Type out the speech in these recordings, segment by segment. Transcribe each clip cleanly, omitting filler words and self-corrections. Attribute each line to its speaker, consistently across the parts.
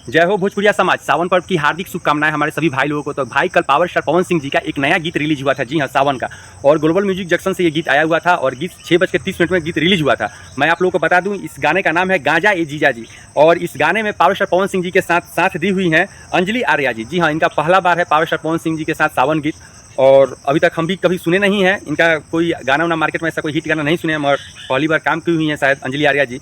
Speaker 1: जय हो भोजपुरिया समाज। सावन पर्व की हार्दिक शुभकामनाएं हमारे सभी भाई लोगों को। तो भाई कल पावर स्टार पवन सिंह जी का एक नया गीत रिलीज हुआ था, जी हाँ सावन का, और ग्लोबल म्यूजिक जंक्शन से ये गीत आया हुआ था और गीत 6:30 में गीत रिलीज हुआ था। मैं आप लोगों को बता दूं, इस गाने का नाम है गांजा ए जीजा जी, और इस गाने में पावर स्टार पवन सिंह जी के साथ दी हुई हैं अंजलि आर्या जी। जी हाँ, इनका पहला बार है पावर स्टार पवन सिंह जी के साथ सावन गीत, और अभी तक हम भी कभी सुने नहीं हैं इनका कोई गाना वाना, मार्केट में ऐसा कोई हिट गाना नहीं सुने, मगर पहली बार काम की हुई हैं शायद अंजलि आर्या जी।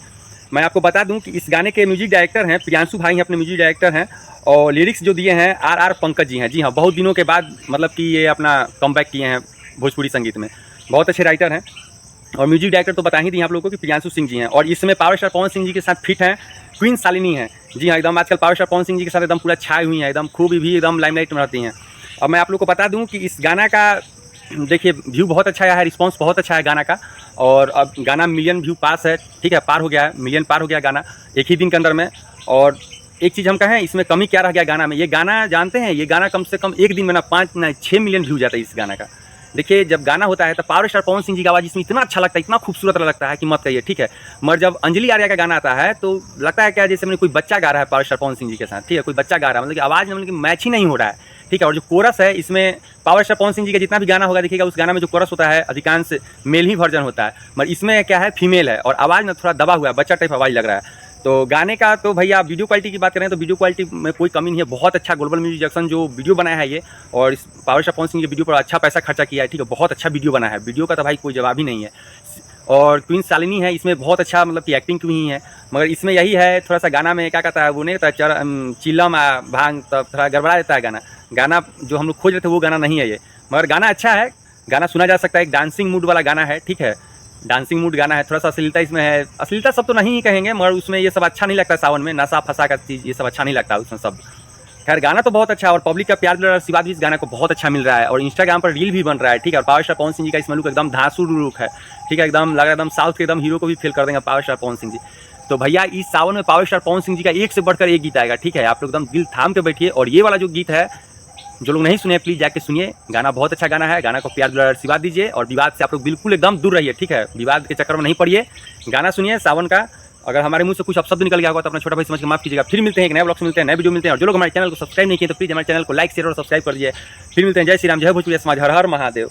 Speaker 1: मैं आपको बता दूं कि इस गाने के म्यूजिक डायरेक्टर हैं प्रियांशु भाई हैं, अपने म्यूजिक डायरेक्टर हैं, और लिरिक्स जो दिए हैं आर पंकज जी हैं। जी हाँ, बहुत दिनों के बाद मतलब कि ये अपना कमबैक किए हैं भोजपुरी संगीत में। बहुत अच्छे राइटर हैं, और म्यूजिक डायरेक्टर तो बता ही दिए आप लोगों को कि प्रियांशु सिंह जी हैं, और इसमें पावर स्टार पवन सिंह जी के साथ फिट हैं क्वीन शालिनी हैं। जी हाँ, एकदम आजकल पावर स्टार पवन सिंह जी के साथ एकदम पूरा छाई हुई हैं, एकदम खूब भी एकदम लाइमलाइट में रहती हैं। और मैं आप लोग को बता दूं कि इस गाना का देखिए व्यू बहुत अच्छा आया है, रिस्पांस बहुत अच्छा है गाना का, और अब गाना मिलियन व्यू पास है, ठीक है, पार हो गया है, मिलियन पार हो गया गाना एक ही दिन के अंदर में। और एक चीज़ हम कहें, इसमें कमी क्या रह गया गाना में, ये गाना जानते हैं, ये गाना कम से कम एक दिन में ना 6 मिलियन व्यू जाता है इस गाना का। देखिए जब गाना होता है तो पावर स्टार पवन सिंह जी का आवाज़ इसमें इतना अच्छा लगता है, इतना खूबसूरत लगता है कि मत कहिए, ठीक है। मगर जब अंजलि आर्या का गाना आता है तो लगता है क्या जैसे मैंने कोई बच्चा गा रहा है पावर स्टार पवन सिंह जी के साथ, ठीक है, कोई बच्चा गा रहा है, मतलब कि आवाज़ में मतलब कि मैच ही नहीं हो रहा है, ठीक है। और जो कोरस है इसमें पावर स्टार पवन सिंह जी का जितना भी गाना होगा देखिएगा, उस गाना में जो कोरस होता है अधिकांश मेल ही वर्जन होता है, मगर इसमें क्या है फीमेल है, और आवाज़ में थोड़ा दबा हुआ है, बच्चा टाइप आवाज़ लग रहा है। तो गाने का तो भैया वीडियो क्वालिटी की बात करें तो वीडियो क्वालिटी में कोई कमी नहीं है, बहुत अच्छा ग्लोबल म्यूजिक जंक्शन जो वीडियो बनाया है ये, और इस पावर स्टार पवन सिंह के वीडियो पर अच्छा पैसा खर्चा किया है, ठीक है, बहुत अच्छा वीडियो बना है, वीडियो का तो भाई कोई जवाब ही नहीं है। और क्वीन शालिनी है इसमें बहुत अच्छा मतलब कि एक्टिंग की हुई है, मगर इसमें यही है थोड़ा सा गाना में क्या कहता है वो नहीं कहता चिल्लम भांग, तब थोड़ा गड़बड़ा देता है गाना। गाना जो हम लोग खोज रहे थे वो गाना नहीं है ये, मगर गाना अच्छा है, गाना सुना जा सकता है, एक डांसिंग मूड वाला गाना है, ठीक है, डांसिंग मूड गाना है। थोड़ा सा अश्लीलता इसमें है, अश्लीलता सब तो नहीं ही कहेंगे, मगर उसमें ये सब अच्छा नहीं लगता सावन में, नशा फंसा का चीज़ ये सब अच्छा नहीं लगता उसमें सब। खैर गाना तो बहुत अच्छा है, और पब्लिक का प्यार और आशीर्वाद भी इस गाने को बहुत अच्छा मिल रहा है, और इंस्टाग्राम पर रील भी बन रहा है, ठीक है। और पावर स्टार पवन सिंह जी का इसमें लुक एकदम धांसू लुक है, ठीक है, एकदम लग रहा है एकदम साउथ के एकदम हीरो को भी फेल कर देंगे पावर स्टार पवन सिंह जी। तो भैया इस सावन में पावर स्टार पवन सिंह जी का एक से बढ़कर एक गीत आएगा, ठीक है, आप लोग एकदम दिल थाम के बैठिए। और ये वाला जो गीत है जो लोग नहीं सुने प्लीज़ जाके सुनिए, गाना बहुत अच्छा गाना है, गाना को प्यार दुलार आशीर्वाद दीजिए, और विवाद से आप लोग बिल्कुल एकदम दूर रहिए, ठीक है, विवाद के चक्कर में नहीं पड़िए, गाना सुनिए सावन का। अगर हमारे मुंह से कुछ अपशब्द निकल गया होगा तो अपना छोटा भाई समझ के माफ कीजिएगा। फिर मिलते हैं एक नए ब्लॉग से, मिलते हैं नए वीडियो मिलते हैं, और जो लोग हमारे चैनल को सब्सक्राइब नहीं किए तो प्लीज़ हमारे चैनल को लाइक शेयर और सब्सक्राइब कर दीजिए। फिर मिलते हैं, जय श्री राम, जय भोजपुरिया समाज, हर हर महादेव।